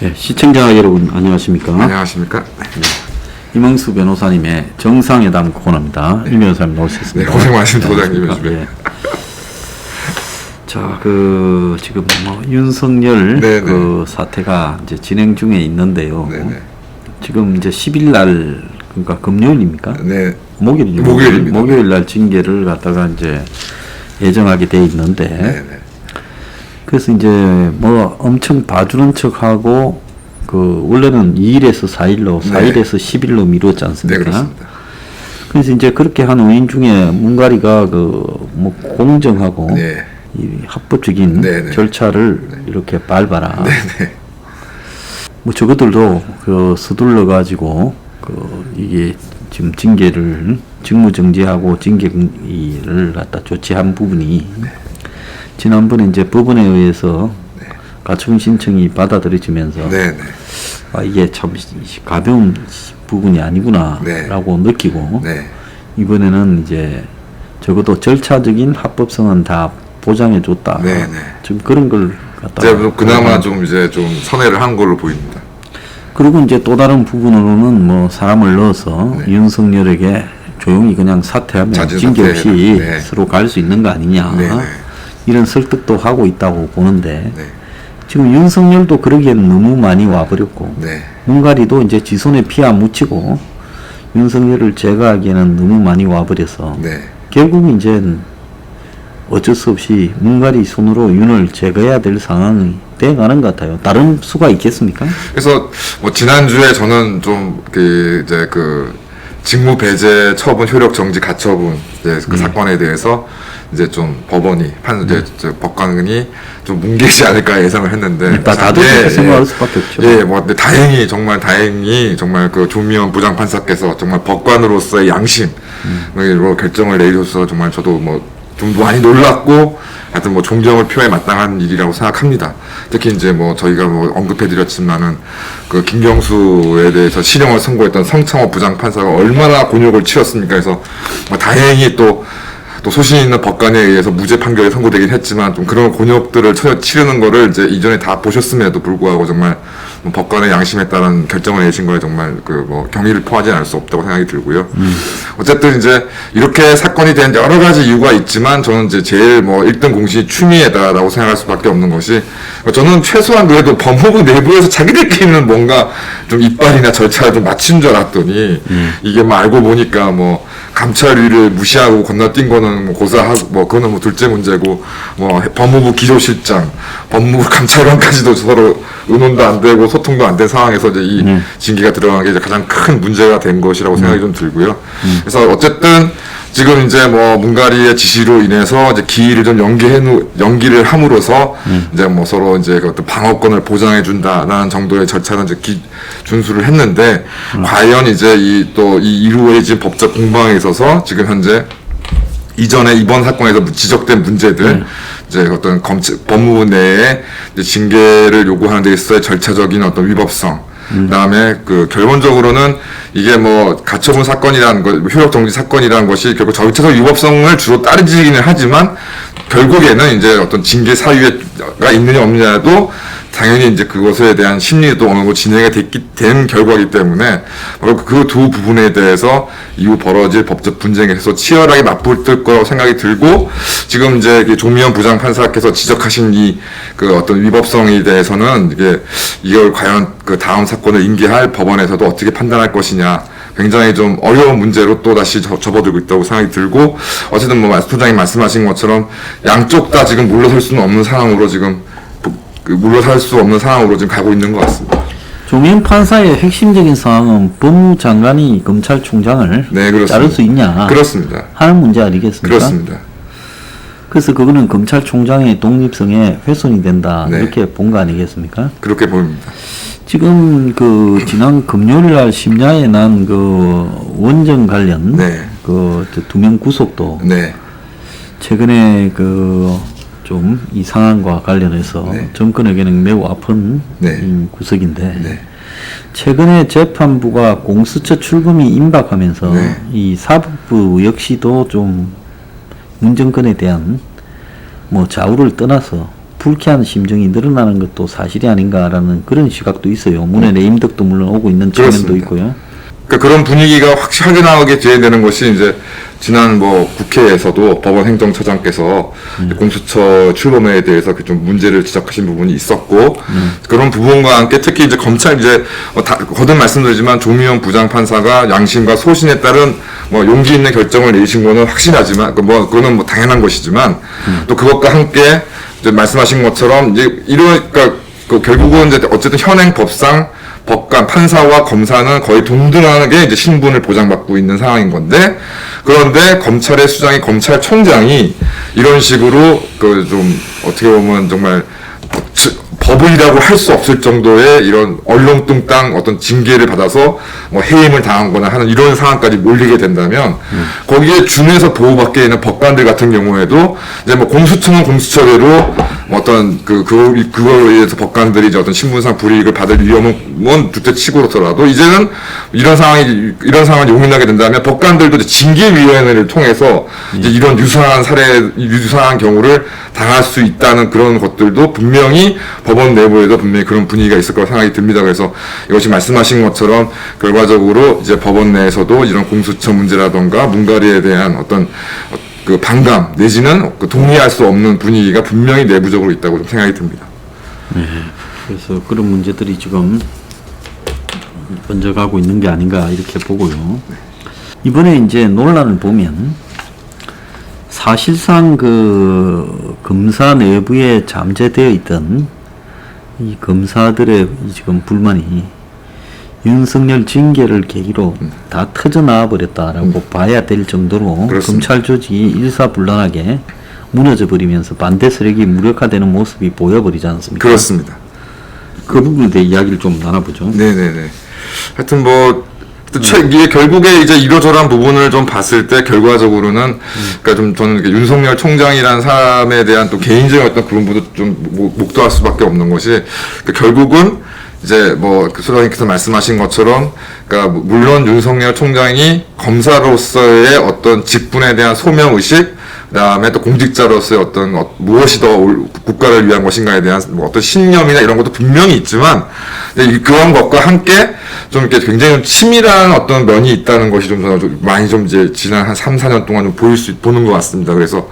네, 시청자 여러분 안녕하십니까? 안녕하십니까? 이명수 변호사님의 정상회담 코너입니다. 임 변호사님 나오셨습니다. 네, 고생 많으십니다, 소장님 요즘에. 예. 자, 지금 윤석열 네네. 사태가 이제 진행 중에 있는데요. 네네. 지금 이제 10일 날 그러니까 금요일입니까? 네. 목요일이죠. 목요일입니다. 목요일 날 징계를 갖다가 이제 예정하게 돼 있는데. 네네. 그래서 이제 엄청 봐주는 척하고 원래는 2일에서 4일로, 네. 4일에서 10일로 미뤘지 않습니까? 네, 그렇습니다. 그래서 이제 그렇게 한 원인 중에 문가리가 공정하고 네. 이 합법적인 네네. 절차를 이렇게 밟아라. 네네. 저것들도 서둘러 가지고 이게 지금 징계를 직무정지하고 징계를 갖다 조치한 부분이 지난번에 이제 법원에 의해서 가처분 신청이 받아들여지면서 네네. 이게 참 가벼운 부분이 아니구나라고 느끼고 네. 이번에는 이제 적어도 절차적인 합법성은 다 보장해줬다. 네네. 지금 그런 걸 갖다가 이제 그나마 좀 선회를 한 걸로 보입니다. 그리고 이제 또 다른 부분으로는 사람을 넣어서 윤석열에게 조용히 그냥 사퇴하면 자진 징계 없이 사퇴해라. 네. 서로 갈 수 있는 거 아니냐. 네네. 이런 설득도 하고 있다고 보는데 네. 지금 윤석열도 그러기엔 너무 많이 와버렸고 네. 문가리도 이제 지손에 피 안 묻히고 윤석열을 제거하기에는 너무 많이 와버려서 네. 결국 이제 어쩔 수 없이 문가리 손으로 윤을 제거해야 될 상황이 돼가는 것 같아요. 다른 수가 있겠습니까? 그래서 지난주에 저는 좀 직무 배제 처분 효력 정지 가처분 그 사건에 대해서 이제 좀 법원이 법관이 좀 뭉개지 않을까 예상을 했는데 다들 그렇게 생각할 수밖에 없죠. 근데 다행히 정말 조미연 부장판사께서 정말 법관으로서의 양심으로 결정을 내리셔서 정말 저도 좀 많이 놀랐고 하여튼 존경을 표해 마땅한 일이라고 생각합니다. 특히 이제 저희가 언급해드렸지만은 김경수에 대해서 실형을 선고했던 성창호 부장판사가 얼마나 곤욕을 치렀습니까? 그래서 다행히 또 소신 있는 법관에 의해서 무죄 판결이 선고되긴 했지만 좀 그런 곤욕들을 치르는 거를 이제 이전에 다 보셨음에도 불구하고 정말 법관의 양심에 따른 결정을 내신 거에 정말 경의를 표하지 않을 수 없다고 생각이 들고요. 어쨌든 이제 이렇게 사건이 된 여러 가지 이유가 있지만 저는 이제 제일 1등 공신이 추미애다라고 생각할 수밖에 없는 것이 저는 최소한 그래도 법무부 내부에서 자기들끼리는 뭔가 좀 이빨이나 절차를 좀 맞춘 줄 알았더니 이게 알고 보니까 감찰위를 무시하고 건너뛴 거는 고사하고 그거는 둘째 문제고 법무부 기조실장, 법무부 감찰관까지도 서로 의논도 안 되고 소통도 안 된 상황에서 이제 이 징계가 들어간 게 이제 가장 큰 문제가 된 것이라고 생각이 좀 들고요. 그래서 어쨌든 지금 이제 문가리의 지시로 인해서 이제 기일을 좀 연기를 함으로써 이제 서로 이제 어떤 방어권을 보장해 준다라는 정도의 절차는 이제 준수를 했는데 과연 이제 이 이루어진 법적 공방에 있어서 지금 현재 이전에 이번 사건에서 지적된 문제들 이제 어떤 법무부 내에 이제 징계를 요구하는 데 있어서의 절차적인 어떤 위법성 그다음에 결론적으로는 이게 가처분 사건이라는 것, 효력 정지 사건이라는 것이 결국 절차적 위법성을 주로 따지기는 하지만 결국에는 이제 어떤 징계 사유가 있느냐 없느냐도 당연히 이제 그것에 대한 심리도 어느 정도 진행이 된 결과이기 때문에 바로 그 두 부분에 대해서 이후 벌어질 법적 분쟁에서 치열하게 맞붙을 거라고 생각이 들고 지금 이제 조미연 부장판사께서 지적하신 어떤 위법성에 대해서는 이걸 과연 다음 사건을 인계할 법원에서도 어떻게 판단할 것이냐 굉장히 좀 어려운 문제로 또 다시 접어들고 있다고 생각이 들고 어쨌든 소장님 말씀하신 것처럼 양쪽 다 지금 물러설 수는 없는 상황으로 지금 물러설 수 없는 상황으로 지금 가고 있는 것 같습니다. 조미연 판사의 핵심적인 사항은 법무부 장관이 검찰총장을 자를 수 있냐 그렇습니다. 하는 문제 아니겠습니까? 그렇습니다. 그래서 그거는 검찰총장의 독립성에 훼손이 된다 이렇게 본 거 아니겠습니까? 그렇게 보입니다. 지금 그 지난 금요일 날 심야에 난 그 원전 관련 네. 그 2명 구속도 네. 최근에 그 좀 이 상황과 관련해서 네. 정권에게는 매우 아픈 네. 구석인데 네. 최근에 재판부가 공수처 출범이 임박하면서 네. 이 사법부 역시도 좀 문정권에 대한 뭐 좌우를 떠나서 불쾌한 심정이 늘어나는 것도 사실이 아닌가라는 그런 시각도 있어요. 문에 레임덕도 물론 오고 있는 측면도 그렇습니다. 있고요. 그러니까 그런 분위기가 확연하게 제외되는 것이 이제 지난 뭐 국회에서도 법원 행정처장께서 공수처 출범에 대해서 좀 문제를 지적하신 부분이 있었고 그런 부분과 함께 특히 이제 검찰 이제 거듭 말씀드리지만 조미연 부장판사가 양심과 소신에 따른 뭐 용기 있는 결정을 내리신 거는 확실하지만 뭐 그거는 뭐 당연한 것이지만 또 그것과 함께 이제 말씀하신 것처럼 이제 이러니까 그 결국은 이제 어쨌든 현행 법상 법관, 판사와 검사는 거의 동등하게 이제 신분을 보장받고 있는 상황인 건데, 그런데 검찰의 수장이 검찰총장이 이런 식으로 그 좀 어떻게 보면 정말 법이라고 할 수 없을 정도의 이런 얼렁뚱땅 어떤 징계를 받아서 뭐 해임을 당하거나 하는 이런 상황까지 몰리게 된다면 거기에 준해서 보호받게 있는 법관들 같은 경우에도 이제 뭐 공수처는 공수처대로 뭐 어떤 그걸로 인해서 법관들이 이제 어떤 신분상 불이익을 받을 위험은 둘째치고서라도 이제는 이런 상황을 용인하게 된다면 법관들도 이제 징계위원회를 통해서 이제 이런 유사한 경우를 당할 수 있다는 그런 것들도 분명히 법원 내부에도 분명히 그런 분위기가 있을 거라 생각이 듭니다. 그래서 이것이 말씀하신 것처럼 결과적으로 이제 법원 내에서도 이런 공수처 문제라던가 문가리에 대한 어떤 그 반감 내지는 그 동의할 수 없는 분위기가 분명히 내부적으로 있다고 좀 생각이 듭니다. 네. 그래서 그런 문제들이 지금 번져가고 있는 게 아닌가 이렇게 보고요. 이번에 이제 논란을 보면 사실상 그 검사 내부에 잠재되어 있던 이 검사들의 지금 불만이 윤석열 징계를 계기로 다 터져나와 버렸다라고 봐야 될 정도로 그렇습니다. 검찰 조직이 일사불란하게 무너져 버리면서 반대 세력이 무력화되는 모습이 보여버리지 않습니까? 그렇습니다. 그 부분에 대해 이야기를 좀 나눠보죠. 네네네. 하여튼 뭐 이게 결국에 이제 이러저러한 부분을 좀 봤을 때 결과적으로는 그러니까 좀 저는 이렇게 윤석열 총장이라는 사람에 대한 또 개인적인 어떤 그런 부분도 좀 목도할 수밖에 없는 것이 그러니까 결국은 이제 뭐 소장님께서 말씀하신 것처럼 그러니까 물론 윤석열 총장이 검사로서의 어떤 직분에 대한 소명 의식 그다음에 또 공직자로서의 어떤 무엇이 더 국가를 위한 것인가에 대한 뭐 어떤 신념이나 이런 것도 분명히 있지만 그런 것과 함께 좀 이렇게 굉장히 치밀한 어떤 면이 있다는 것이 좀 저는 좀 많이 좀 이제 지난 한 3, 4년 동안 좀 보는 것 같습니다. 그래서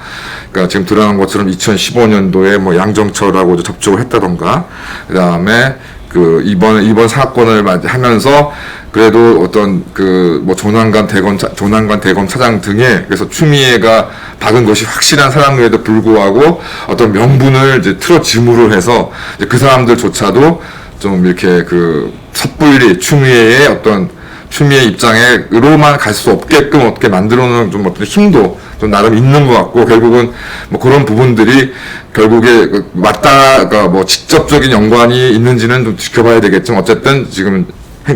그러니까 지금 드러난 것처럼 2015년도에 뭐 양정철하고 접촉을 했다던가 그다음에 그 이번 사건을 하면서 그래도 어떤 그 뭐 조난관 대검 차장 등에 그래서 추미애가 박은 것이 확실한 사람에도 불구하고 어떤 명분을 이제 틀어짐으로 해서 이제 그 사람들조차도 좀 이렇게 그 섣불리 추미애의 어떤 추미애 입장에로만 갈 수 없게끔 어떻게 만들어놓은 좀 어떤 힘도 좀 나름 있는 것 같고 결국은 뭐 그런 부분들이 결국에 그러니까 뭐 직접적인 연관이 있는지는 좀 지켜봐야 되겠지만 어쨌든 지금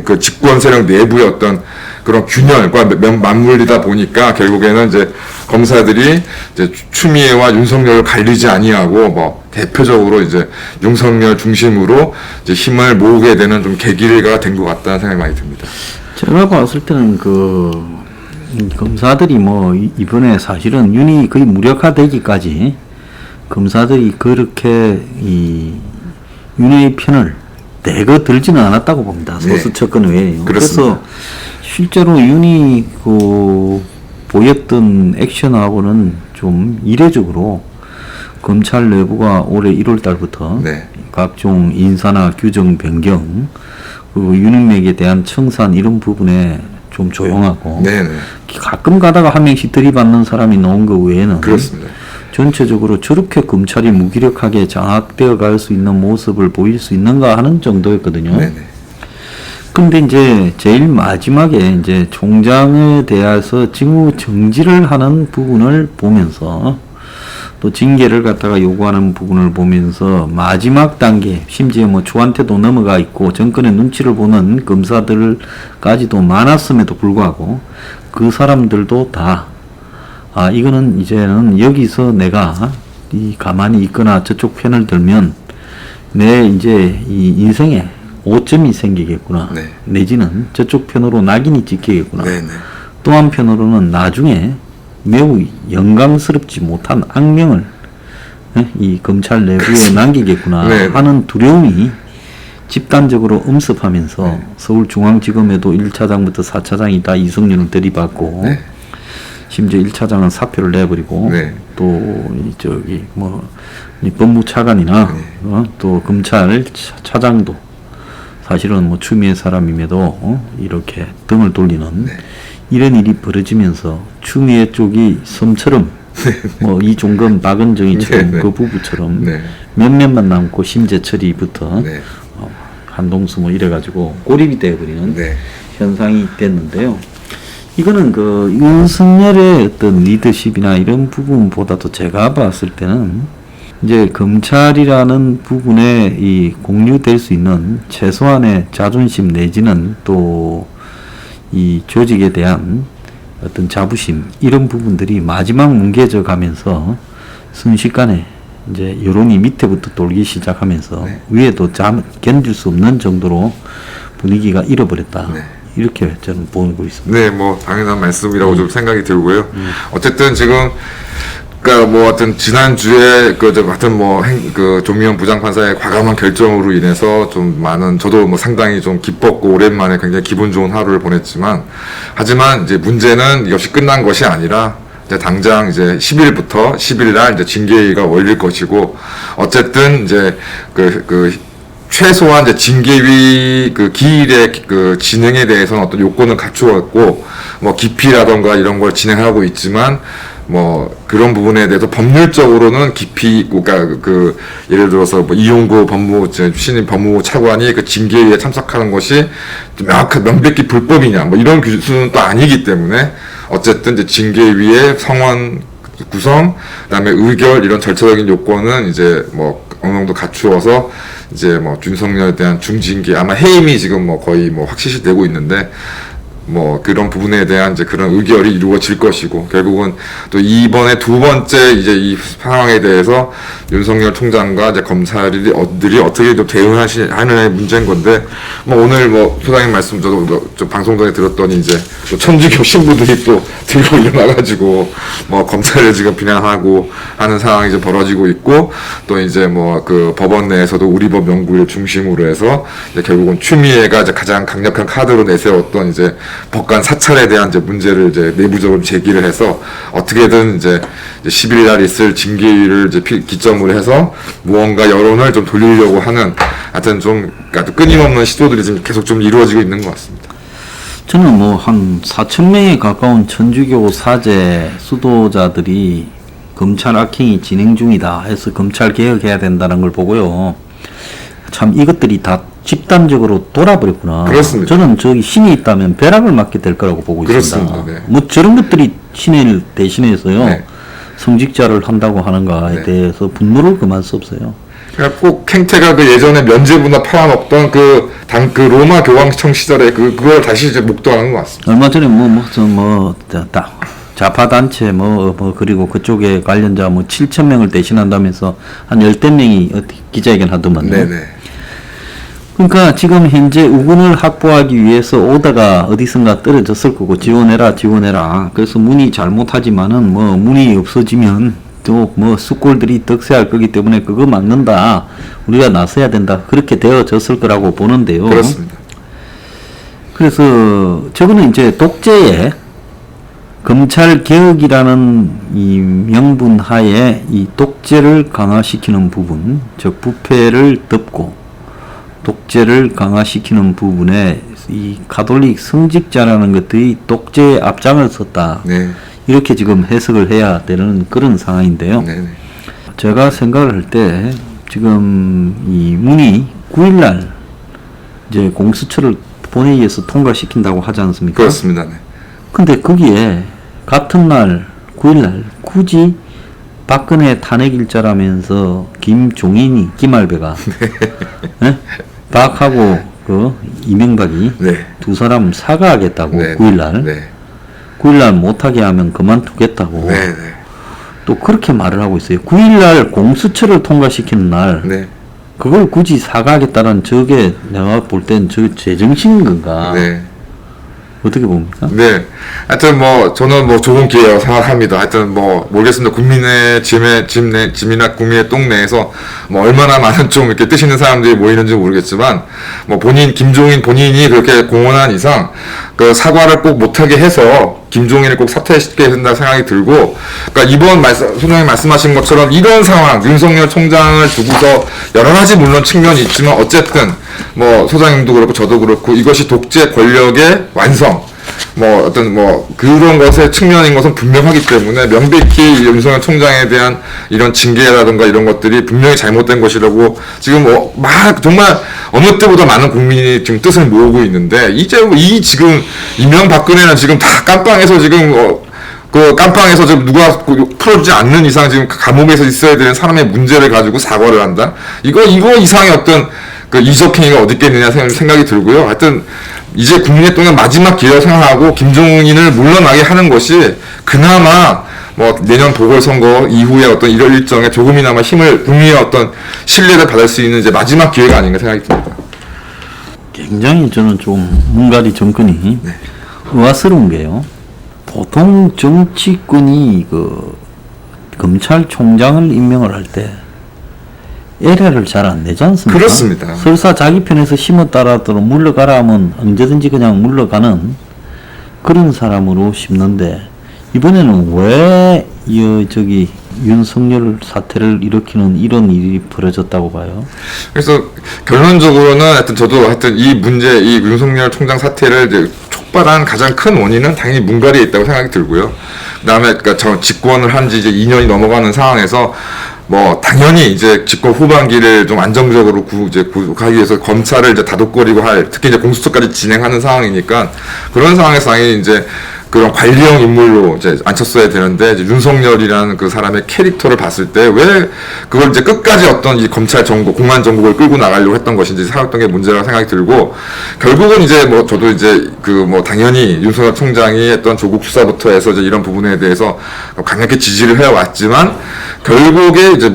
그 집권 세력 내부의 어떤 그런 균열과 맞물리다 보니까 결국에는 이제 검사들이 이제 추미애와 윤석열을 갈리지 아니하고 뭐 대표적으로 이제 윤석열 중심으로 이제 힘을 모으게 되는 좀 계기가 된 것 같다는 생각이 많이 듭니다. 제가 봤을 때는 그 검사들이 뭐 이번에 사실은 윤이 거의 무력화되기까지 검사들이 그렇게 이 윤의 편을 내거 들지는 않았다고 봅니다. 소수처건 외에요. 그래서 실제로 윤이 그 보였던 액션하고는 좀 이례적으로 검찰 내부가 올해 1월 달부터 각종 인사나 규정 변경 그리고 윤핵맥에 대한 청산 이런 부분에 좀 조용하고 가끔 가다가 한 명씩 들이받는 사람이 나온 거 외에는 그렇습니다. 전체적으로 저렇게 검찰이 무기력하게 장악되어 갈 수 있는 모습을 보일 수 있는가 하는 정도였거든요. 근데 이제 제일 마지막에 이제 총장에 대해서 직무 정지를 하는 부분을 보면서 또 또 징계를 갖다가 요구하는 부분을 보면서 마지막 단계, 심지어 뭐 주한테도 넘어가 있고 정권의 눈치를 보는 검사들까지도 많았음에도 불구하고 그 사람들도 다 이거는 이제는 여기서 내가 가만히 있거나 저쪽 편을 들면 내 이제 이 인생에 오점이 생기겠구나. 네. 내지는 저쪽 편으로 낙인이 찍히겠구나. 네, 네. 또 한편으로는 나중에 매우 영광스럽지 못한 악명을 이 검찰 내부에 남기겠구나 네. 하는 두려움이 집단적으로 엄습하면서 서울중앙지검에도 1차장부터 4차장이 다 이성윤을 들이받고 네. 심지어 1차장은 사표를 내버리고 네. 또 저기 뭐 이 법무차관이나 또 검찰 차장도 사실은 뭐 추미애 사람임에도 이렇게 등을 돌리는 이런 일이 벌어지면서 추미애 쪽이 섬처럼 뭐 이종건 박은정이처럼 네, 네. 그 부부처럼 네. 몇몇만 남고 심재철이부터 네. 한동수 뭐 이래가지고 꼬립이 되어버리는 네. 현상이 됐는데요. 이거는 그 윤석열의 어떤 리더십이나 이런 부분보다도 제가 봤을 때는 이제 검찰이라는 부분에 이 공유될 수 있는 최소한의 자존심 내지는 또 이 조직에 대한 어떤 자부심 이런 부분들이 마지막 뭉개져 가면서 순식간에 이제 여론이 밑에부터 돌기 시작하면서 네. 위에도 견딜 수 없는 정도로 분위기가 잃어버렸다. 네. 이렇게 저는 보고 있습니다. 네, 뭐 당연한 말씀이라고 좀 생각이 들고요. 어쨌든 지금 그러니까 뭐 하여튼 지난주에 하여튼 그 조미연 부장판사의 과감한 결정으로 인해서 좀 많은 저도 뭐 상당히 좀 기뻤고 오랜만에 굉장히 기분 좋은 하루를 보냈지만 하지만 이제 문제는 이것이 끝난 것이 아니라 이제 당장 이제 10일부터 10일 날 이제 징계위가 열릴 것이고 어쨌든 이제 최소한 이제 징계위 그 기일의 그 진행에 대해서는 어떤 요건을 갖추었고 뭐 깊이라던가 이런 걸 진행하고 있지만 뭐 그런 부분에 대해서 법률적으로는 깊이 있고 그러니까 그 예를 들어서 뭐 이용구 신임 법무부 차관이 그 징계위에 참석하는 것이 명백히 불법이냐 뭐 이런 기준은 또 아니기 때문에 어쨌든 이제 징계위의 성원 구성 그다음에 의결 이런 절차적인 요건은 이제 뭐 어느 정도 갖추어서 이제 뭐 윤석열에 대한 중징계 아마 해임이 지금 뭐 거의 뭐 확실시 되고 있는데 뭐 그런 부분에 대한 이제 그런 의결이 이루어질 것이고 결국은 또 이번에 두 번째 이제 이 상황에 대해서 윤석열 총장과 이제 검사들이 어떻게 좀 대응하느냐의 문제인 건데 뭐 오늘 뭐 소장님 말씀 저도 좀 방송 전에 들었더니 이제 또 천주교 신부들이 또 들고 일어나가지고 뭐 검찰을 지금 비난하고 하는 상황이 이제 벌어지고 있고 또 이제 뭐 그 법원 내에서도 우리법 연구를 중심으로 해서 이제 결국은 추미애가 이제 가장 강력한 카드로 내세웠던 이제 법관 사찰에 대한 이제 문제를 이제 내부적으로 제기를 해서 어떻게든 이제 10일 날 있을 징계위를 이제 기점으로 해서 무언가 여론을 좀 돌리려고 하는 하여튼 좀 그러니까 끊임없는 시도들이 지금 계속 좀 이루어지고 있는 것 같습니다. 저는 뭐 한 4천 명에 가까운 천주교 사제 수도자들이 검찰 악행이 진행 중이다 해서 검찰 개혁해야 된다는 걸 보고요. 참 이것들이 다 집단적으로 돌아버렸구나. 그렇습니다. 저는 저기 신이 있다면 벼락을 맞게 될 거라고 보고 있습니다. 그렇습니다. 네. 뭐 저런 것들이 신을 대신해서요. 네. 성직자를 한다고 하는가에 네. 대해서 분노를 금할 수 없어요. 그러니까 꼭 행태가 그 예전에 면죄부나 팔아먹던 그 로마 교황청 시절에 그걸 다시 이제 목도하는 것 같습니다. 얼마 전에 좌파 단체 그리고 그쪽에 관련자 7천 명을 대신한다면서 한 10대 명이 기자회견 하더만요. 네네. 그러니까 지금 현재 우군을 확보하기 위해서 오다가 어디선가 떨어졌을 거고 지원해라. 그래서 문이 잘못하지만은 문이 없어지면 또 숫골들이 득세할 거기 때문에 그거 막는다. 우리가 나서야 된다. 그렇게 되어졌을 거라고 보는데요. 그렇습니다. 그래서 저거는 이제 독재의 검찰 개혁이라는 이 명분 하에 이 독재를 강화시키는 부분, 즉 부패를 덮고 독재를 강화시키는 부분에 이 가톨릭 성직자라는 것들이 독재의 앞장을 섰다. 네. 이렇게 지금 해석을 해야 되는 그런 상황인데요. 네네. 제가 생각을 할 때 지금 이 문이 9일날 이제 공수처를 본회의에서 통과시킨다고 하지 않습니까? 그렇습니다. 네. 근데 거기에 같은 날 9일날 굳이 박근혜 탄핵 일자라면서 김종인이 김할배가 예? 박하고 그 이명박이 네. 두 사람 사과하겠다고 네. 9일날 네. 9일날 못하게 하면 그만두겠다고 네. 네. 또 그렇게 말을 하고 있어요. 9일날 공수처를 통과시키는 날 네. 그걸 굳이 사과하겠다는 저게 내가 볼 땐 저 제정신인 건가? 네. 어떻게 봅니까? 네. 하여튼 뭐 저는 뭐 좋은 기회라고 생각합니다. 하여튼 뭐 모르겠습니다. 국민의 짐이나 국민의 똥 내에서 뭐 얼마나 많은 좀 이렇게 뜻 있는 사람들이 모이는지 모르겠지만 뭐 김종인 본인이 그렇게 공언한 이상 그 사과를 꼭 못하게 해서 김종인을 꼭 사퇴시켜야 된다 생각이 들고, 그러니까 이번 소장님 말씀하신 것처럼 이런 상황 윤석열 총장을 두고서 여러 가지 물론 측면이 있지만 어쨌든 뭐 소장님도 그렇고 저도 그렇고 이것이 독재 권력의 완성 뭐 어떤 뭐 그런 것의 측면인 것은 분명하기 때문에 명백히 윤석열 총장에 대한 이런 징계라든가 이런 것들이 분명히 잘못된 것이라고 지금 막 정말 어느 때보다 많은 국민이 지금 뜻을 모으고 있는데 이제 이 지금 이명박근혜는 지금 다 깜빵에서 지금 그 깜빵에서 지금 누가 풀어주지 않는 이상 지금 감옥에서 있어야 되는 사람의 문제를 가지고 사과를 한다. 이거 이상의 어떤 그 이적행위가 어디 있겠느냐 생각이 들고요. 하여튼 이제 국민의 똥의 마지막 기회라고 생각하고 김종인을 물러나게 하는 것이 그나마 뭐 내년 보궐선거 이후에 어떤 이런 일정에 조금이나마 국민의 어떤 신뢰를 받을 수 있는 이제 마지막 기회가 아닌가 생각이 듭니다. 굉장히 저는 좀 문가리 정권이 네. 의아스러운 게요. 보통 정치권이 그 검찰총장을 임명을 할 때 에라를 잘 안 내지 않습니까? 그렇습니다. 설사 자기 편에서 심었다라도 물러가라 하면 언제든지 그냥 물러가는 그런 사람으로 심는데 이번에는 왜 윤석열 사태를 일으키는 이런 일이 벌어졌다고 봐요? 그래서 결론적으로는 하여튼 이 윤석열 총장 사태를 이제 촉발한 가장 큰 원인은 당연히 문갈이에 있다고 생각이 들고요. 그다음에 그러니까 저 집권을 한 지 이제 2년이 넘어가는 상황에서 뭐 당연히 이제 집권 후반기를 좀 안정적으로 가기 위해서 검찰을 이제 다독거리고 특히 이제 공수처까지 진행하는 상황이니까 그런 상황에서 당연히 이제 그런 관리형 인물로 이제 앉혔어야 되는데 이제 윤석열이라는 그 사람의 캐릭터를 봤을 때 왜 그걸 이제 끝까지 어떤 이 검찰 정국, 공안 정국을 끌고 나가려고 했던 것인지 생각했던 게 문제라고 생각이 들고 결국은 이제 뭐 저도 이제 당연히 윤석열 총장이 했던 조국 수사부터 해서 이제 이런 부분에 대해서 강력히 지지를 해왔지만 결국에 이제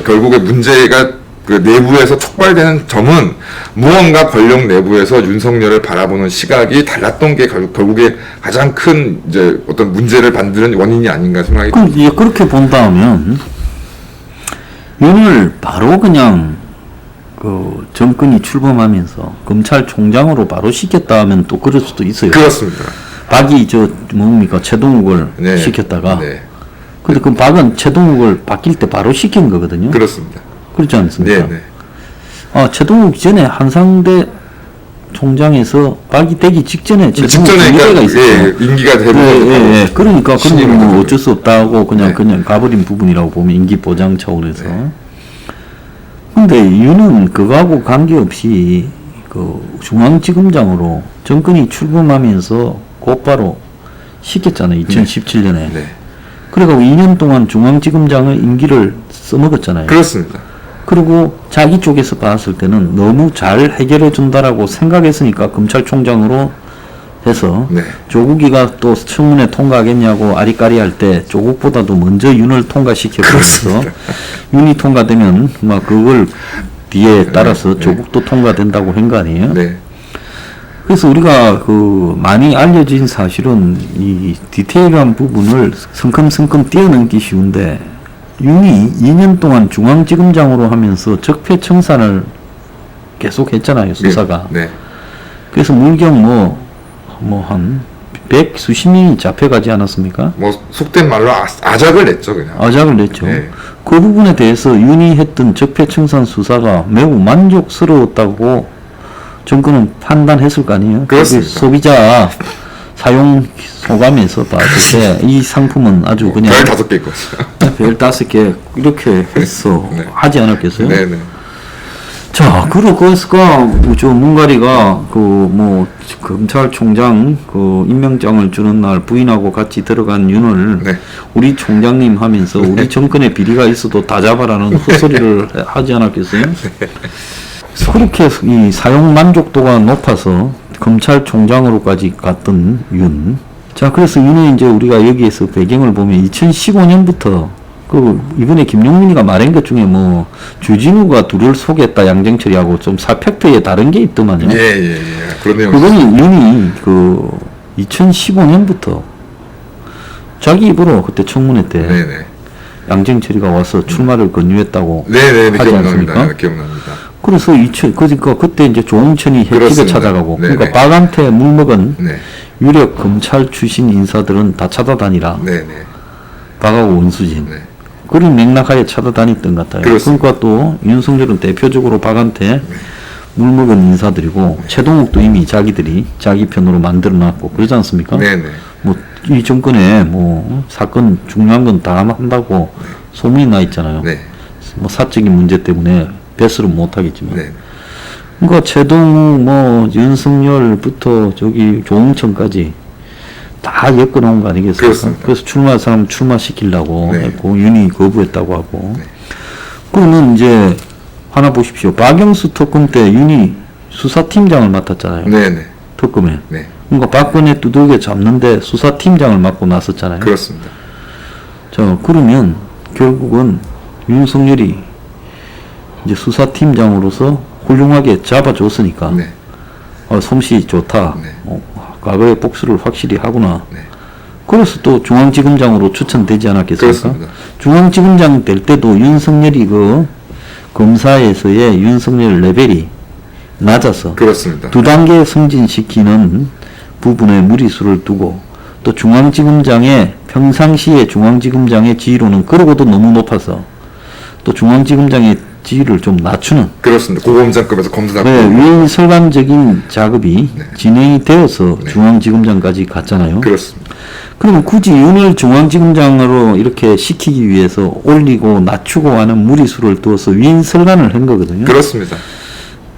결국에 문제가 그 내부에서 촉발되는 점은 무언가 권력 내부에서 윤석열을 바라보는 시각이 달랐던 게 결국에 가장 큰 이제 어떤 문제를 만드는 원인이 아닌가 생각이 듭니다. 그럼 그렇게 본다면 윤을 바로 그냥 그 정권이 출범하면서 검찰총장으로 바로 시켰다 하면 또 그럴 수도 있어요. 그렇습니다. 박이 뭡니까 최동욱을 네. 시켰다가 네. 근데 그 박은 최동욱을 바뀔 때 바로 시킨 거거든요. 그렇습니다. 그렇지 않습니까? 네. 최동욱 전에 한상대 총장에서 박이 되기 직전에 직전에 임기가 있었어요. 임기가 되고 예. 그러니까 그런 건 어쩔 수 없다고 그냥 가버린 부분이라고 보면 임기 보장 차원에서. 근데 윤은 그거하고 관계없이 그 중앙지검장으로 정권이 출범하면서 곧바로 시켰잖아요. 2017년에. 네. 그래가지고 2년 동안 중앙지검장의 임기를 써먹었잖아요. 그렇습니다. 그리고 자기 쪽에서 봤을 때는 너무 잘 해결해 준다라고 생각했으니까 검찰총장으로 해서 네. 조국이가 또 청문회 통과하겠냐고 아리까리 할 때 조국보다도 먼저 윤을 통과시켜서 윤이 통과되면 막 그걸 뒤에 따라서 조국도 통과된다고 한 거 아니에요? 네. 그래서 우리가 많이 알려진 사실은 이 디테일한 부분을 성큼성큼 뛰어넘기 쉬운데 윤이 2년 동안 중앙지검장으로 하면서 적폐청산을 계속 했잖아요, 수사가. 네. 그래서 물경 한 수십 명이 잡혀가지 않았습니까? 속된 말로 아작을 냈죠, 그냥. 아작을 냈죠. 네. 그 부분에 대해서 윤이 했던 적폐청산 수사가 매우 만족스러웠다고 정권은 판단했을 거 아니에요? 그렇습니다. 소비자 사용 소감에서 봤을 때 이 상품은 아주 그냥 별 5개 있거든요. 별 5개 이렇게 해서 네. 하지 않았겠어요? 네네. 자, 그러니까 저 문가리가 검찰총장 임명장을 주는 날 부인하고 같이 들어간 윤을 네. 우리 총장님 하면서 우리 정권에 비리가 있어도 다 잡아라는 헛소리를 하지 않았겠어요? 그래서 그렇게 이 사용 만족도가 높아서 검찰총장으로까지 갔던 윤. 자, 그래서 윤은 이제 우리가 여기에서 배경을 보면 2015년부터 이번에 김용민이가 말한 것 중에 주진우가 둘을 속였다 양정철이하고 좀 사팩트에 다른 게 있더만요. 예. 그런 내용. 그거는 윤이 2015년부터 자기 입으로 그때 청문회 때 네네. 양정철이가 와서 출마를 권유했다고 네네. 하지 않습니까? 기억납니다. 그래서 그러니까 그때 이제 조홍천이 횟집에 그렇습니다. 찾아가고 네네. 그러니까 박한테 물먹은 네. 유력 검찰 출신 인사들은 다 찾아다니라. 네네. 박하고 원수진. 네. 그런 맥락하에 찾아다녔던 것 같아요. 그렇습니다. 그러니까 또 윤석열은 대표적으로 박한테 물먹은 인사들이고 최동욱도 이미 자기들이 자기 편으로 만들어놨고 그러지 않습니까? 네네. 이 정권에 사건 중요한 건 다 한다고 소문이 나 있잖아요. 네. 사적인 문제 때문에 배설은 못 하겠지만. 네. 그러니까 최동욱 윤석열부터 저기 조홍천까지 다 엮어놓은 거 아니겠습니까? 그렇습니다. 그래서 출마할 사람 출마시키려고 네. 했고 윤이 거부했다고 하고. 그러면 이제 하나 보십시오. 박영수 특검 때 윤이 수사팀장을 맡았잖아요. 네네. 특검에. 네. 그러니까 박근혜 두들겨 잡는데 수사팀장을 맡고 나섰잖아요. 그렇습니다. 자, 그러면 결국은 윤석열이 이제 수사팀장으로서 훌륭하게 잡아줬으니까 네. 솜씨 좋다. 네. 과거의 복수를 확실히 하구나. 네. 그래서 또 중앙지검장으로 추천되지 않았겠습니까? 그렇습니다. 중앙지검장 될 때도 윤석열이 검사에서의 윤석열 레벨이 낮아서 그렇습니다. 두 단계 승진시키는 부분에 무리수를 두고 또 중앙지검장의 평상시에 중앙지검장의 지위로는 그러고도 너무 높아서 또 중앙지검장의 지위를 좀 낮추는 그렇습니다. 고검장급에서 검사장. 위설관적인 작업이 진행이 되어서 중앙지검장까지 갔잖아요. 그렇습니다. 그러면 굳이 윤을 중앙지검장으로 이렇게 시키기 위해서 올리고 낮추고 하는 무리수를 두어서 위인설관을 한 거거든요. 그렇습니다.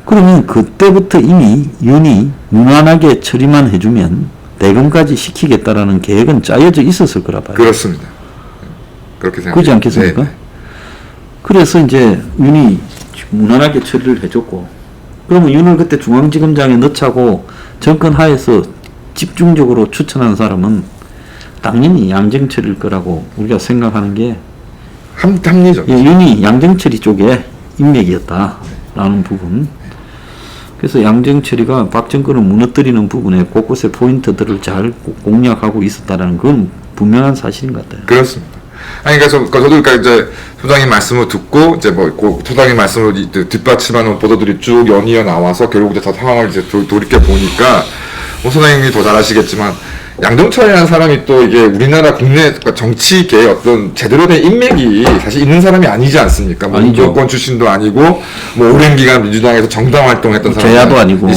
그러면 그때부터 이미 윤이 무난하게 처리만 해주면 대검까지 시키겠다라는 계획은 짜여져 있었을 거라 봐요. 그렇습니다. 그렇게 생각합니다. 그렇지 않겠습니까? 네. 그래서 이제 윤이 무난하게 처리를 해줬고, 그러면 윤을 그때 중앙지검장에 넣자고 정권 하에서 집중적으로 추천한 사람은 당연히 양정철일 거라고 우리가 생각하는 게 합리적. 윤이 양정철이 쪽에 인맥이었다라는 부분. 그래서 양정철이가 박정권을 무너뜨리는 부분에 곳곳에 포인트들을 잘 공략하고 있었다라는 건 분명한 사실인 것 같아요. 그렇습니다. 아니, 그러니까 저도 이제 소장님 말씀을 듣고 이제 소장님 말씀을 뒷받침하는 보도들이 쭉 연이어 나와서 결국 이제 저 상황을 이제 돌이켜 보니까 소장님이 더 잘 아시겠지만 양정철이라는 사람이 또 이게 우리나라 국내 정치계의 어떤 제대로 된 인맥이 사실 있는 사람이 아니지 않습니까? 민주권 출신도 아니고 오랜 기간 민주당에서 정당 활동했던 사람, 제야도 아니고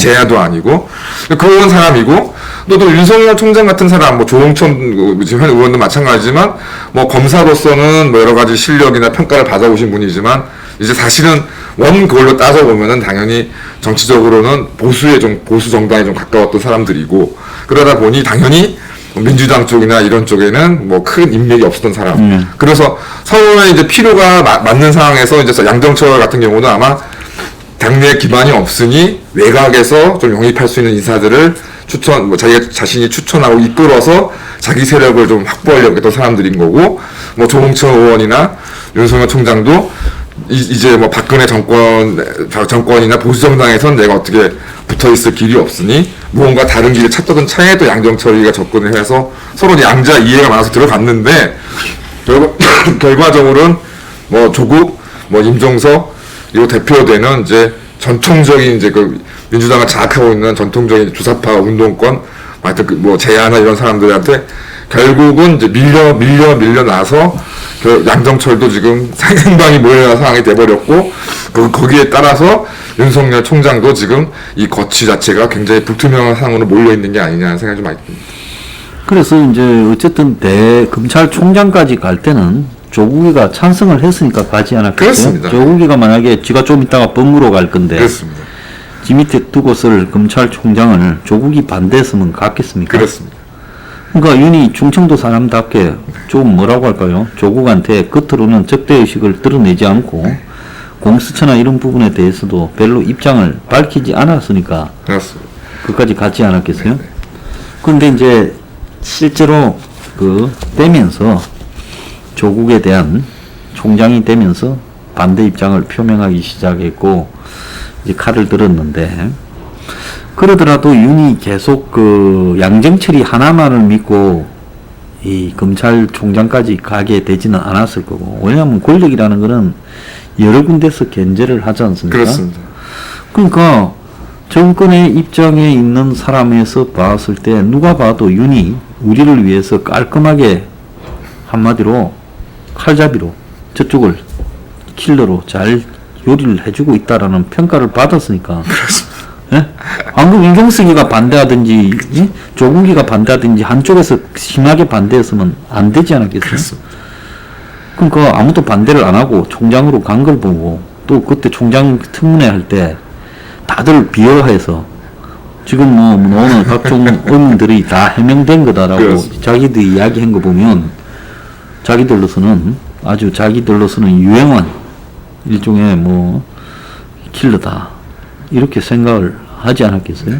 그런 사람이고 또 윤석열 총장 같은 사람, 조홍천 지금 현 의원도 마찬가지지만 검사로서는 여러 가지 실력이나 평가를 받아오신 분이지만 이제 사실은 그걸로 따져보면은 당연히 정치적으로는 보수 정당에 좀 가까웠던 사람들이고 그러다 보니 당연히 민주당 쪽이나 이런 쪽에는 큰 인맥이 없었던 사람. 그래서 서로의 이제 필요가 맞는 상황에서 이제 양정철 같은 경우는 아마 당내 기반이 없으니 외곽에서 좀 영입할 수 있는 인사들을 자기가 자신이 추천하고 이끌어서 자기 세력을 좀 확보하려고 했던 사람들인 거고, 조홍천 의원이나 윤석열 총장도 이제 박근혜 정권이나 보수정당에선 내가 어떻게 붙어 있을 길이 없으니 무언가 다른 길을 찾던 차에 또 양정철이가 접근을 해서 서로 양자 이해가 많아서 들어갔는데 결과적으로는 조국, 임종석 이거 대표되는 이제 전통적인 이제 민주당을 장악하고 있는 전통적인 주사파 운동권, 하여튼 제야나 이런 사람들한테 결국은 이제 밀려나서 양정철도 지금 상당히 모여난 상황이 돼버렸고, 거기에 따라서 윤석열 총장도 지금 이 거취 자체가 굉장히 불투명한 상황으로 몰려있는 게 아니냐는 생각이 좀 많이 듭니다. 그래서 이제 어쨌든 검찰총장까지 갈 때는 조국이가 찬성을 했으니까 가지 않았겠어요? 그렇습니다. 조국이가 만약에 지가 좀 있다가 법무로 갈 건데 그렇습니다. 지 밑에 두고 쓸 검찰총장을 조국이 반대했으면 갔겠습니까? 그렇습니다. 그러니까 윤이 충청도 사람답게 좀 뭐라고 할까요? 조국한테 겉으로는 적대의식을 드러내지 않고 공수처나 이런 부분에 대해서도 별로 입장을 밝히지 않았으니까 그렇습니다. 그까지 갔지 않았겠어요? 그런데 이제 실제로 되면서 조국에 대한 총장이 되면서 반대 입장을 표명하기 시작했고 이제 칼을 들었는데 그러더라도 윤이 계속 양정철이 하나만을 믿고 이 검찰총장까지 가게 되지는 않았을 거고 왜냐하면 권력이라는 거는 여러 군데서 견제를 하지 않습니까? 그렇습니다. 그러니까 정권의 입장에 있는 사람에서 봤을 때 누가 봐도 윤이 우리를 위해서 깔끔하게 한마디로 칼잡이로 저쪽을 킬러로 잘 요리를 해주고 있다라는 평가를 받았으니까. 예? 방금 윤경석이가 반대하든지 예? 조국이가 반대하든지 한쪽에서 심하게 반대했으면 안 되지 않았겠어요? 그렇습니다. 그러니까 아무도 반대를 안 하고 총장으로 간 걸 보고 또 그때 총장 특문회 할 때 다들 비하해서 지금 오늘 각종 의문들이 다 해명된 거다라고 그렇습니다. 자기들이 이야기한 거 보면 자기들로서는 유행한 일종의 킬러다 이렇게 생각을 하지 않았겠어요?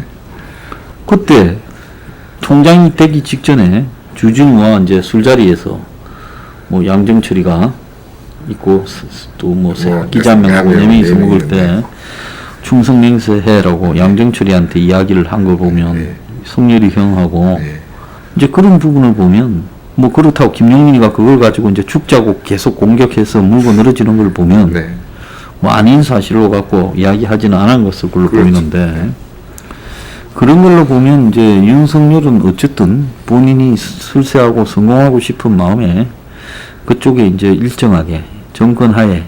그때 총장이 되기 직전에 주진우와 이제 술자리에서 양정철이가 있고 또 기자 한 명하고 4명이서 먹을 때 충성맹세해라고 양정철이한테 이야기를 한 거 보면 성렬이 형하고 이제 그런 부분을 보면 그렇다고 김용민이가 그걸 가지고 이제 죽자고 계속 공격해서 물고 늘어지는 걸 보면 아닌 사실로 갖고 이야기하지는 않은 것을 걸로 보이는데 그런 걸로 보면 이제 윤석열은 어쨌든 본인이 출세하고 성공하고 싶은 마음에 그쪽에 이제 일정하게 정권 하에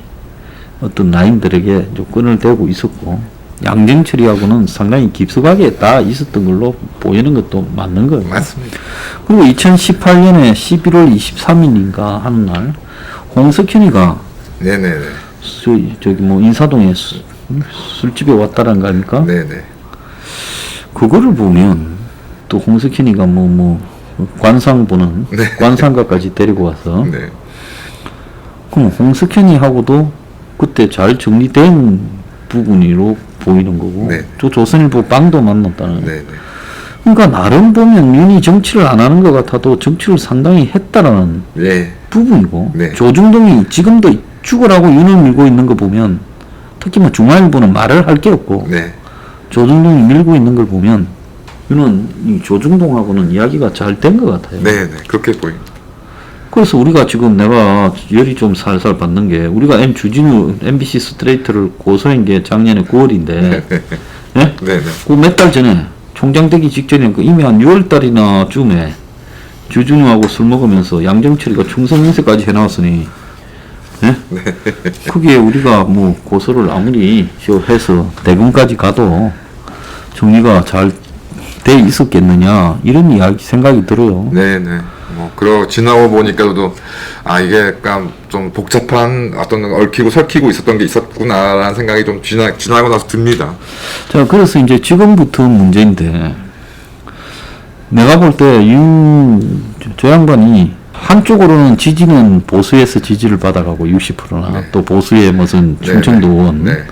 어떤 라인들에게 끈을 대고 있었고 양정철이하고는 상당히 깊숙하게 다 있었던 걸로 보이는 것도 맞는 거예요. 맞습니다. 그리고 2018년에 11월 23일인가 하는 날 홍석현이가 네네네. 저기 인사동에 술집에 왔다는 거 아닙니까? 네네. 그거를 보면 또 홍석현이가 관상 보는 관상가까지 데리고 와서 네. 그럼 홍석현이하고도 그때 잘 정리된 부분으로 보이는 거고 또 조선일보 빵도 만났다는 네네. 그러니까 나름 보면 윤이 정치를 안 하는 것 같아도 정치를 상당히 했다라는 부분이고 조중동이 지금도 죽으라고 윤을 밀고 있는 거 보면 특히 중앙일보는 말을 할 게 없고 조중동이 밀고 있는 걸 보면 윤은 이 조중동하고는 이야기가 잘 된 것 같아요. 네네. 그렇게 보입니다. 그래서 우리가 지금 내가 열이 좀 살살 받는 게 우리가 주진우 MBC 스트레이트를 고소한 게 작년에 9월인데 예? 그 몇 달 전에 총장 되기 직전에 이미 한 6월 달이나 쯤에 주진우하고 술 먹으면서 양정철이가 충성맹세까지 해나왔으니 예? 그게 우리가 고소를 아무리 해서 대검까지 가도 정리가 잘 돼 있었겠느냐 이런 이야기 생각이 들어요. 네네. 지나고 보니까도 이게 약간 좀 복잡한 어떤 얽히고 설키고 있었던 게 있었구나라는 생각이 좀 지나고 나서 듭니다. 자, 그래서 이제 지금부터 문제인데 내가 볼 때 저 양반이 한쪽으로는 지지는 보수에서 지지를 받아가고 60%나 또 보수의 무슨 충청도 의원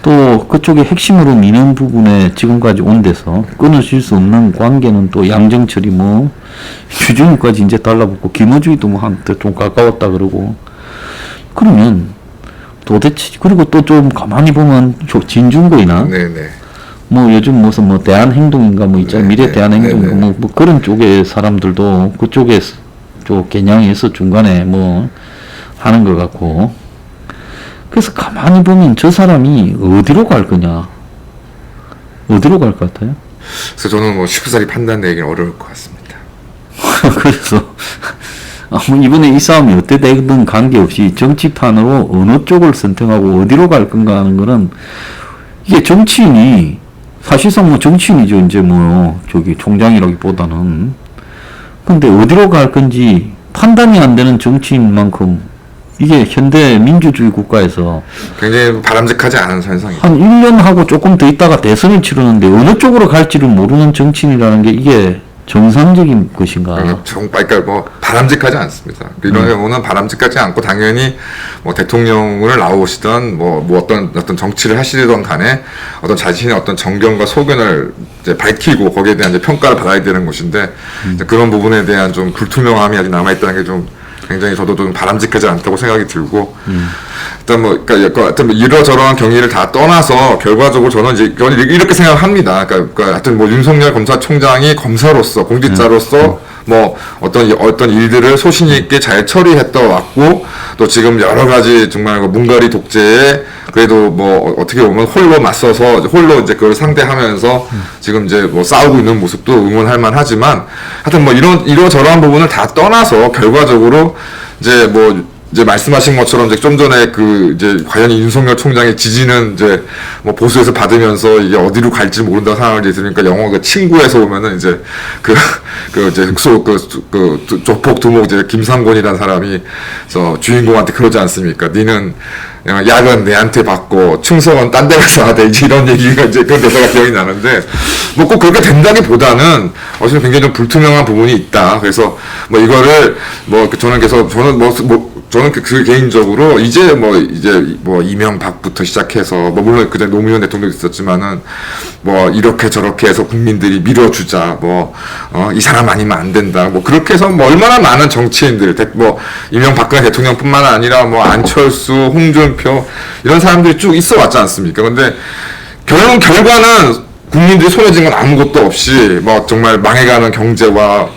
또 그쪽에 핵심으로 미는 부분에 지금까지 온 데서 끊어질 수 없는 관계는 또 양정철이 주진우까지 이제 달라붙고 김어준이도 한테 좀 가까웠다 그러고 그러면 도대체 그리고 또 좀 가만히 보면 진중거이나 요즘 무슨 대한행동인가 있잖아 미래 대한행동인가 그런 쪽의 사람들도 그쪽에 겨냥해서 중간에 하는 것 같고 그래서 가만히 보면 저 사람이 어디로 갈 거냐 어디로 갈 것 같아요? 그래서 저는 쉽사리 판단내기는 어려울 것 같습니다. 그래서 이번에 이 싸움이 어때 되든 관계없이 정치판으로 어느 쪽을 선택하고 어디로 갈 건가 하는 거는 이게 정치인이 사실상 정치인이죠 이제 저기 총장이라기보다는 근데 어디로 갈 건지 판단이 안 되는 정치인만큼 이게 현대 민주주의 국가에서 굉장히 바람직하지 않은 현상이에요. 한 1년 하고 조금 더 있다가 대선을 치르는데 어느 쪽으로 갈지를 모르는 정치인이라는 게 이게 정상적인 것인가? 그러니까 뭐 바람직하지 않습니다. 이런 경우는 바람직하지 않고 당연히 뭐 대통령을 나오시던 뭐 어떤 정치를 하시던 간에 어떤 자신의 어떤 정견과 소견을 이제 밝히고 거기에 대한 이제 평가를 받아야 되는 것인데 이제 그런 부분에 대한 좀 불투명함이 아직 남아 있다는 게 좀 굉장히 저도 좀 바람직하지 않다고 생각이 들고 일단 뭐 그러니까 하여튼 뭐 이러저러한 경위를 다 떠나서 결과적으로 저는 이제 이렇게 생각합니다. 그러니까 하여튼 뭐 윤석열 검사총장이 검사로서 공직자로서 뭐 어떤 일들을 소신 있게 잘 처리했다 왔고 또 지금 여러 가지 정말 문거리 독재에 그래도 뭐 어떻게 보면 홀로 맞서서 홀로 이제 그걸 상대하면서 지금 이제 뭐 싸우고 있는 모습도 응원할 만하지만 하여튼 뭐 이러저러한 부분을 다 떠나서 결과적으로 이제 말씀하신 것처럼 이제 좀 전에 이제 과연 윤석열 총장의 지지는 이제 뭐 보수에서 받으면서 이게 어디로 갈지 모른다는 상황을 이제 들으니까 영화 친구에서 보면은 이제 이제 조폭 두목 이제 김상곤이라는 사람이 주인공한테 그러지 않습니까? 니는 약은 내한테 받고 충성은 딴 데 가서 하되 이제 이런 얘기가 이제 그런 대사가 기억이 나는데 뭐 꼭 그렇게 된다기보다는 어쨌든 굉장히 좀 불투명한 부분이 있다. 그래서 뭐 이거를 저는 그 개인적으로 이제 이명박부터 시작해서 뭐 물론 그때 노무현 대통령도 있었지만은 뭐 이렇게 저렇게 해서 국민들이 밀어주자 이 사람 아니면 안 된다 뭐 그렇게 해서 뭐 얼마나 많은 정치인들 이명박근혜 대통령뿐만 아니라 뭐 안철수, 홍준표 이런 사람들이 쭉 있어 왔지 않습니까? 근데 결과는 국민들이 손에 쥔 건 아무것도 없이 뭐 정말 망해가는 경제와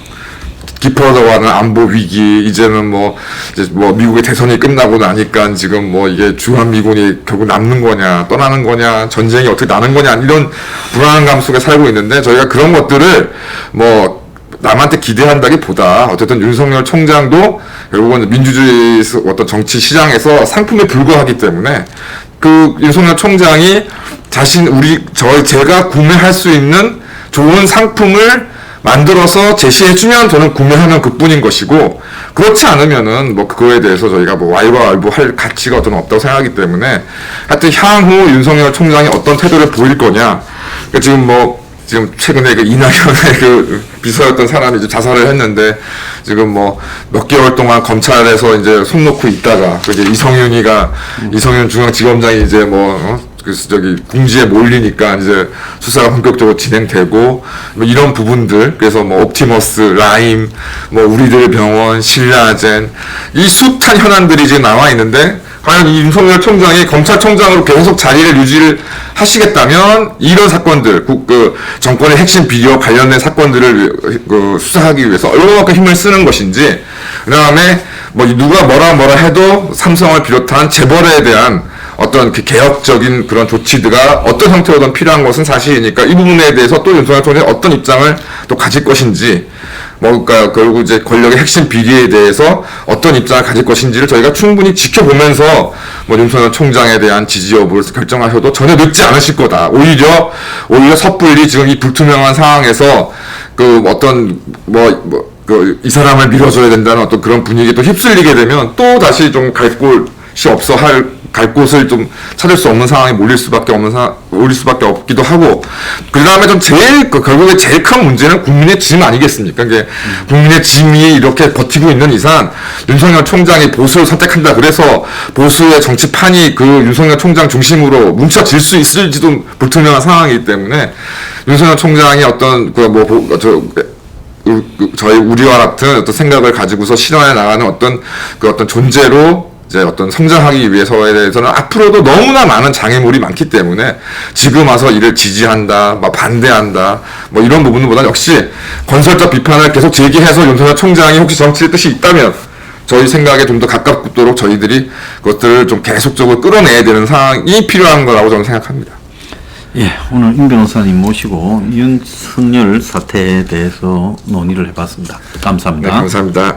깊어져가는 안보 위기, 이제는 미국의 대선이 끝나고 나니까 지금 이게 주한미군이 결국 남는 거냐, 떠나는 거냐, 전쟁이 어떻게 나는 거냐, 이런 불안한 감 속에 살고 있는데 저희가 그런 것들을 남한테 기대한다기보다 어쨌든 윤석열 총장도 결국은 민주주의 어떤 정치 시장에서 상품에 불과하기 때문에 그 윤석열 총장이 제가 구매할 수 있는 좋은 상품을 만들어서 제시해주면 저는 구매하면 그뿐인 것이고 그렇지 않으면은 그거에 대해서 저희가 왈가왈부할 가치가 어떤 없다고 생각하기 때문에 하여튼 향후 윤석열 총장이 어떤 태도를 보일 거냐 그러니까 지금 최근에 이낙연의 비서였던 사람이 이제 자살을 했는데 지금 몇 개월 동안 검찰에서 이제 손 놓고 있다가 이제 이성윤 중앙지검장이 이제 궁지에 몰리니까 이제 수사가 본격적으로 진행되고 이런 부분들 그래서 옵티머스, 라임, 우리들 병원, 신라젠 이 숱한 현안들이 지금 나와 있는데 과연 이 윤석열 총장이 검찰총장으로 계속 자리를 유지를 하시겠다면 이런 사건들 정권의 핵심 비리와 관련된 사건들을 수사하기 위해서 얼마만큼 힘을 쓰는 것인지 그다음에 누가 뭐라 해도 삼성을 비롯한 재벌에 대한 어떤 개혁적인 그런 조치가 어떤 형태로든 필요한 것은 사실이니까 이 부분에 대해서 또 윤석열 총장이 어떤 입장을 또 가질 것인지 결국 이제 권력의 핵심 비리에 대해서 어떤 입장을 가질 것인지를 저희가 충분히 지켜보면서 윤석열 총장에 대한 지지 여부를 결정하셔도 전혀 늦지 않으실 거다. 오히려 섣불리 지금 이 불투명한 상황에서 이 사람을 밀어줘야 된다는 어떤 그런 분위기에 또 휩쓸리게 되면 또 다시 좀 갈 곳을 좀 찾을 수 없는 상황에 몰릴 수밖에 없기도 하고 그 다음에 결국에 제일 큰 문제는 국민의 짐 아니겠습니까? 이게 국민의 짐이 이렇게 버티고 있는 이상 윤석열 총장이 보수를 선택한다 그래서 보수의 정치판이 윤석열 총장 중심으로 뭉쳐질 수 있을지도 불투명한 상황이기 때문에 윤석열 총장이 저희 우리와 같은 어떤 생각을 가지고서 실현해 나가는 어떤 존재로 이제 어떤 성장하기 위해서에 대해서는 앞으로도 너무나 많은 장애물이 많기 때문에 지금 와서 이를 지지한다, 반대한다, 이런 부분보다 역시 건설적 비판을 계속 제기해서 윤석열 총장이 혹시 정치의 뜻이 있다면 저희 생각에 좀 더 가깝도록 저희들이 그것들을 좀 계속적으로 끌어내야 되는 상황이 필요한 거라고 저는 생각합니다. 예, 오늘 임 변호사님 모시고 윤석열 사태에 대해서 논의를 해봤습니다. 감사합니다. 네, 감사합니다.